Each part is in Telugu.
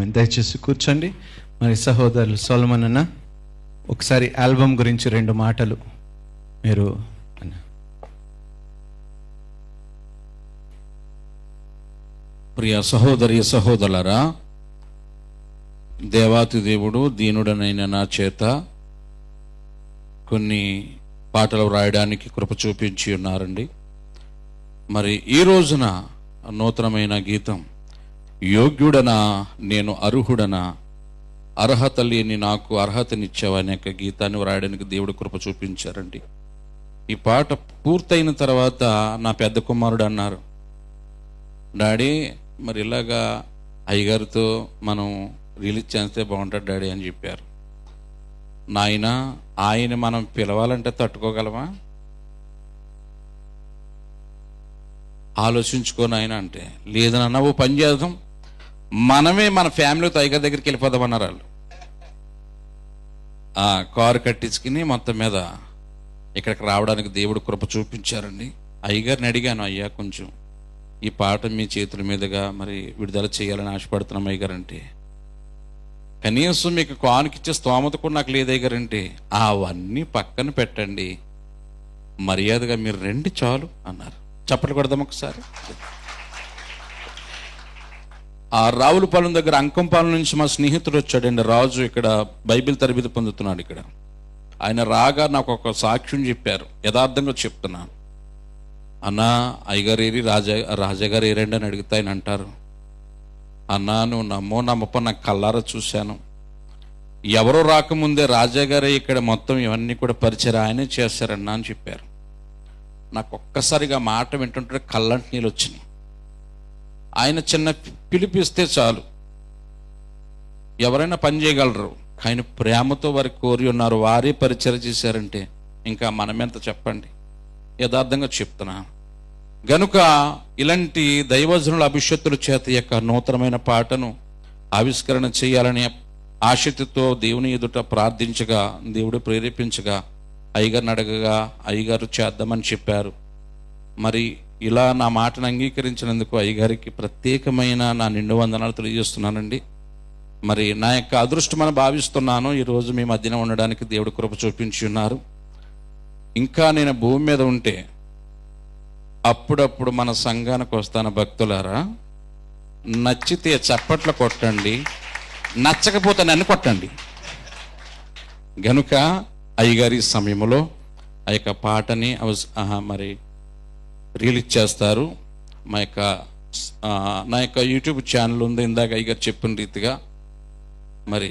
ఆమె దయచేసి కూర్చోండి. మరి సహోదరులు సొలొమన్ అన్న, ఒకసారి ఆల్బమ్ గురించి 2 మాటలు మీరు అన్న. ప్రియ సహోదరి సహోదరులారా, దేవాతి దేవుడు దీనుడనైన నా చేత కొన్ని పాటలు రాయడానికి కృప చూపించి ఉన్నారండి. మరి ఈ రోజున నూతనమైన గీతం, యోగ్యుడనా నేను అర్హుడనా, అర్హత లేని నాకు అర్హతనిచ్చావు అనే గీతాన్ని రాయడానికి దేవుడు కృప చూపించారండి. ఈ పాట పూర్తయిన తర్వాత నా పెద్ద కుమారుడు అన్నారు, డాడీ మరి ఇలాగా అయ్యగారితో మనం రిలీజ్ చేస్తే బాగుంటుంది డాడీ అని చెప్పారు. నాయన, ఆయన మనం పిలవాలంటే తట్టుకోగలమా? ఆలోచించుకొని ఆయన అంటే, లేదనన్నా ఓ పని చేద్దాం, మనమే మన ఫ్యామిలీతో అయ్యగారి దగ్గరికి వెళ్ళిపోదామన్నారు వాళ్ళు. కారు కట్టించుకుని మొత్తం మీద ఇక్కడికి రావడానికి దేవుడు కృప చూపించారండి. అయ్యగారిని అడిగాను, అయ్యా కొంచెం ఈ పాట మీ చేతుల మీదుగా మరి విడుదల చేయాలని ఆశపడుతున్నాం అయ్యగారు అంటే, కనీసం మీకు కానుకిచ్చే స్తోమత కూడా నాకు లేదు అయ్యగారంటే, అవన్నీ పక్కన పెట్టండి, మర్యాదగా మీరు రండి చాలు అన్నారు. చప్పట్లు కొడదాం ఒకసారి. ఆ రావులపాలెం దగ్గర అంకంపాలెం నుంచి మా స్నేహితుడు వచ్చాడండి, రాజు. ఇక్కడ బైబిల్ తరబితి పొందుతున్నాడు. ఇక్కడ ఆయన రాగా నాకు ఒక సాక్ష్యం చెప్పారు, యథార్థంగా చెప్తున్నాను. అన్నా, అయ్యగారు ఏరి, రాజాగారు ఏరండి అని అడిగితే ఆయన అంటారు, అన్నా నువ్వు నమ్మో నమ్మపో, నాకు కల్లారా చూశాను, ఎవరో రాకముందే రాజాగారే ఇక్కడ మొత్తం ఇవన్నీ కూడా పరిచయం ఆయనే చేశారన్నా అని చెప్పారు. నాకు ఒక్కసారిగా మాట వింటుంటే కళ్ళంటి నీళ్ళు వచ్చినాయి. ఆయన చిన్న పిలిపిస్తే చాలు ఎవరైనా పని చేయగలరు, ఆయన ప్రేమతో వారి కోరి ఉన్నారు, వారే పరిచయం చేశారంటే ఇంకా మనమెంత చెప్పండి. యథార్థంగా చెప్తున్నా. గనుక ఇలాంటి దైవజనుల అభిషేక్తుల చేత యొక్క నూతనమైన పాటను ఆవిష్కరణ చేయాలనే ఆసక్తితో దేవుని ఎదుట ప్రార్థించగా, దేవుడు ప్రేరేపించగా, అయ్యగారిని అడగగా అయ్యగారు చేద్దామని చెప్పారు. మరి ఇలా నా మాటను అంగీకరించినందుకు అయ్యగారికి ప్రత్యేకమైన నా నిండు వందనాలు తెలియజేస్తున్నానండి. మరి నా యొక్క అదృష్టమని భావిస్తున్నాను, ఈరోజు మీ మధ్యన ఉండడానికి దేవుడు కృప చూపించి ఉన్నారు. ఇంకా నేను భూమి మీద ఉంటే అప్పుడప్పుడు మన సంఘానికి వస్తాను. భక్తులారా, నచ్చితే చప్పట్లు కొట్టండి, నచ్చకపోతే నన్ను కొట్టండి. గనుక అయ్యగారి సమయంలో ఆ యొక్క పాటని మరి రిలీజ్ చేస్తారు. నా యొక్క యూట్యూబ్ ఛానల్ ఉంది, ఇందాక అయ్యగారు చెప్పిన రీతిగా. మరి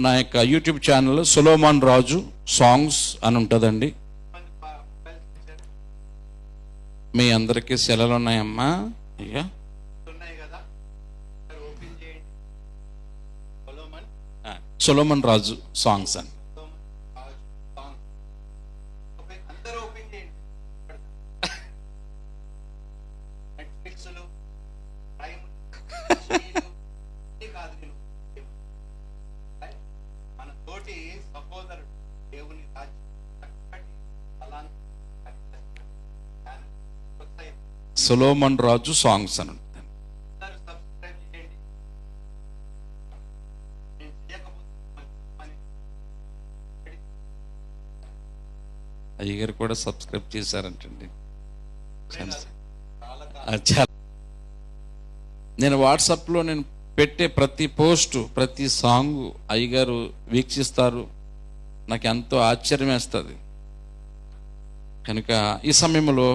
నా యొక్క యూట్యూబ్ ఛానల్ సొలొమన్ రాజు సాంగ్స్ అని ఉంటుందండి. మీ అందరికీ సెలవులు ఉన్నాయమ్మా? అయ్యా సొలొమన్ రాజు సాంగ్స్ అని. సొలొమన్ రాజు సాంగ్స్ అని ఉంటుంది. అయ్యగారు కూడా సబ్స్క్రైబ్ చేశారంటండి. నేను వాట్సాప్లో నేను పెట్టే ప్రతి పోస్టు, ప్రతి సాంగ్ అయ్యగారు వీక్షిస్తారు. నాకు ఎంతో ఆశ్చర్యం వేస్తుంది. కనుక ఈ సమయంలో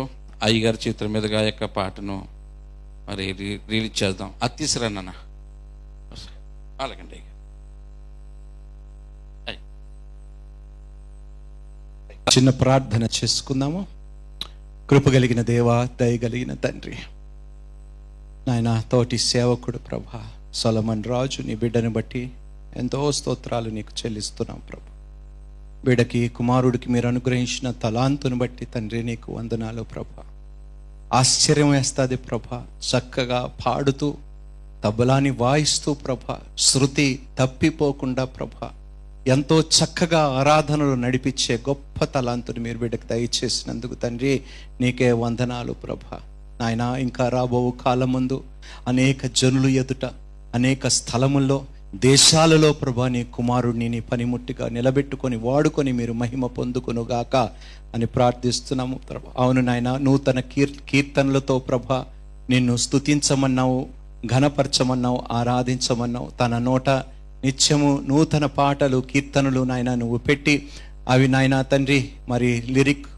అయ్యగారి చేతుల మీదుగా యొక్క పాటను మరి రిలీజ్ చేద్దాం. అత్తిసరన్న అలాగండి. చిన్న ప్రార్థన చేసుకుందాము. కృపగలిగిన దేవా, దయగలిగిన తండ్రి, నాయన తోటి సేవకుడు ప్రభా సొలొమన్ రాజు, నీ బిడ్డను బట్టి ఎంతో స్తోత్రాలు నీకు చెల్లిస్తున్నాం ప్రభా. బిడ్డకి, కుమారుడికి మీరు అనుగ్రహించిన తలాంతును బట్టి తండ్రి నీకు వందనాలు ప్రభా. ఆశ్చర్యం వేస్తుంది ప్రభా, చక్కగా పాడుతూ తబలాని వాయిస్తూ ప్రభా, శృతి తప్పిపోకుండా ప్రభా, ఎంతో చక్కగా ఆరాధనలు నడిపించే గొప్ప తలాంతుని మీరు బిడ్డకు దయచేసినందుకు తండ్రి నీకే వందనాలు ప్రభా. నాయన, ఇంకా రాబో కాలం ముందు అనేక జనులు ఎదుట అనేక స్థలముల్లో, దేశాలలో ప్రభా నీ కుమారుడిని నీ పనిముట్టిగా నిలబెట్టుకొని వాడుకొని మీరు మహిమ పొందుకొనుగాక అని ప్రార్థిస్తున్నాము ప్రభా. అవును నాయన, నూతన కీర్తనలతో ప్రభా నిన్ను స్తుతించమన్నావు, ఘనపరచమన్నావు, ఆరాధించమన్నావు. తన నోట నిత్యము నూతన పాటలు, కీర్తనలు నాయన నువ్వు పెట్టి అవి నాయన తండ్రి మరి లిరిక్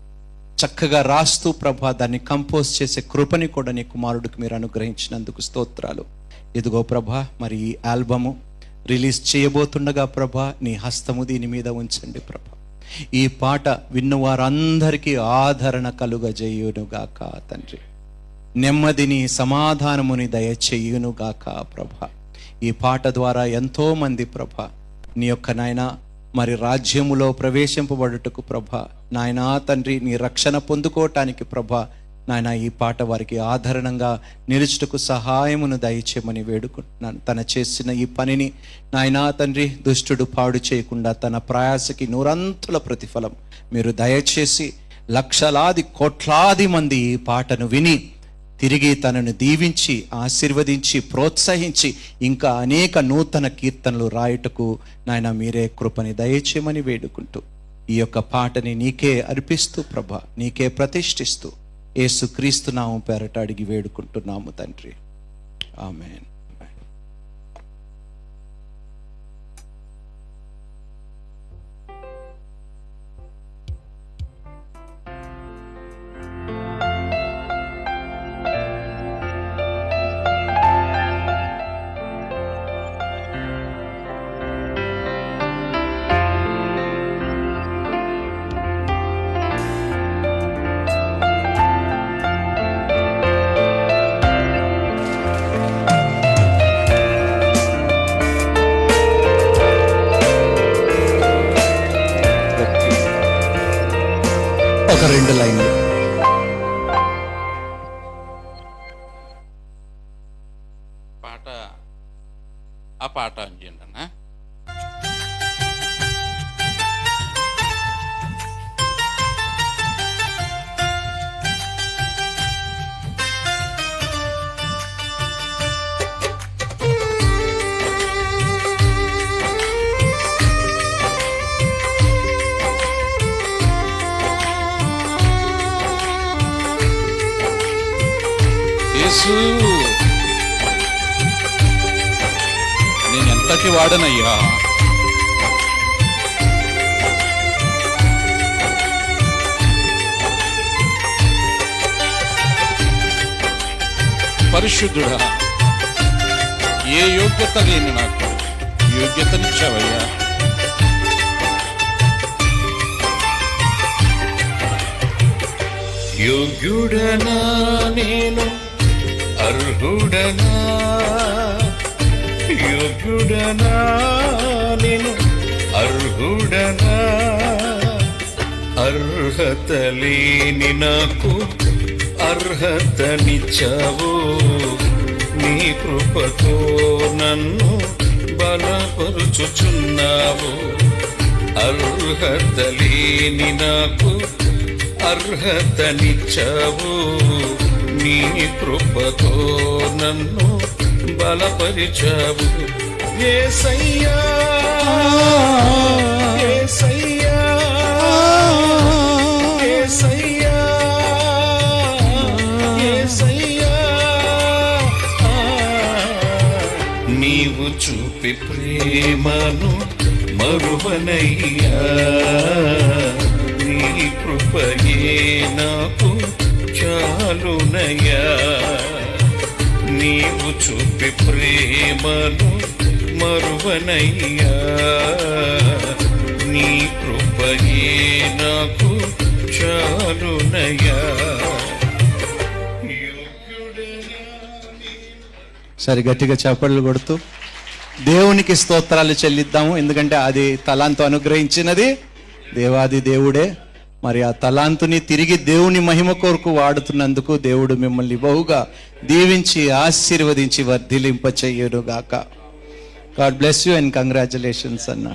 చక్కగా రాస్తూ ప్రభా దాన్ని కంపోజ్ చేసే కృపని కూడా నీ కుమారుడికి మీరు అనుగ్రహించినందుకు స్తోత్రాలు. ఇదిగో ప్రభా మరి ఈ ఆల్బము రిలీజ్ చేయబోతుండగా ప్రభా నీ హస్తము దీని మీద ఉంచండి ప్రభా. ఈ పాట విన్న వారందరికీ ఆదరణ కలుగజేయునుగాక తండ్రి. నెమ్మదిని సమాధానముని దయచేయునుగాక ప్రభా. ఈ పాట ద్వారా ఎంతో మంది ప్రభా నీ యొక్క నాయన మరి రాజ్యములో ప్రవేశింపబడుటకు ప్రభా నాయనా తండ్రి నీ రక్షణ పొందుకోవటానికి ప్రభా నాయన ఈ పాట వారికి ఆదరణంగా నిలుచుటకు సహాయమును దయచేయమని వేడుకుంటున్నాను. తన చేసిన ఈ పనిని నాయనా తండ్రి దుష్టుడు పాడు చేయకుండా తన ప్రయాసకి నూరంతుల ప్రతిఫలం మీరు దయచేసి లక్షలాది కోట్లాది మంది ఈ పాటను విని తిరిగి తనను దీవించి ఆశీర్వదించి ప్రోత్సహించి ఇంకా అనేక నూతన కీర్తనలు రాయుటకు నాయన మీరే కృపని దయచేయమని వేడుకుంటూ ఈ యొక్క పాటని నీకే అర్పిస్తూ ప్రభా నీకే ప్రతిష్ఠిస్తూ యేసుక్రీస్తు నామం పేరట అడిగి వేడుకుంటున్నాము తండ్రి. ఆమేన్. ఒక 2 లైన్లు. ఆ పాట అంజండి అన్న. నేను ఎంతటి వాడనయ్యా, పరిశుద్ధుడా, ఏ యోగ్యత లేని నాకు యోగ్యతనిచ్చావయ్యా. యోగ్యుడనా నేను, అర్హుడనా, యోగ్యుడనా నేను, అర్హుడనా, అర్హత లేని నాకు అర్హతనిచ్చావు. నీ కృపతో నన్ను బలపరుచుచున్నావు. అర్హత లేని నాకు అర్హతనిచ్చావు. నీ కృపతో నన్ను బలపరిచావు. యేసయ్యా, యేసయ్యా, యేసయ్యా, యేసయ్యా, నీవు చూపి ప్రేమను మరువనయ్యా. నీ కృపయే నాకు చాలునయ్యా. నీవు చూపి ప్రేమను మరువనయ్యా. నీ కృపయే నాకు చాలునయ్యా. సరి గట్టిగా చప్పట్లు కొడుతూ దేవునికి స్తోత్రాలు చెల్లిద్దాము. ఎందుకంటే అది తలాంతు అనుగ్రహించినది దేవాది దేవుడే. మరి ఆ తలాంతుని తిరిగి దేవుని మహిమ కొరకు వాడుతున్నందుకు దేవుడు మిమ్మల్ని బహుగా దీవించి ఆశీర్వదించి వర్ధిలింప చెయ్యునుగాక. God bless you and congratulations అన్న.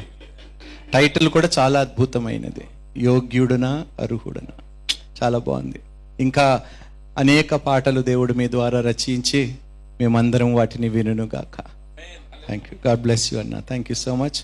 టైటిల్ కూడా చాలా అద్భుతమైనది, యోగ్యుడునా అర్హుడునా. చాలా బాగుంది. ఇంకా అనేక పాటలు దేవుడు మీ ద్వారా రచించి మేమందరం వాటిని వినుగాక. Thank you. God bless you అన్న. Thank you so much.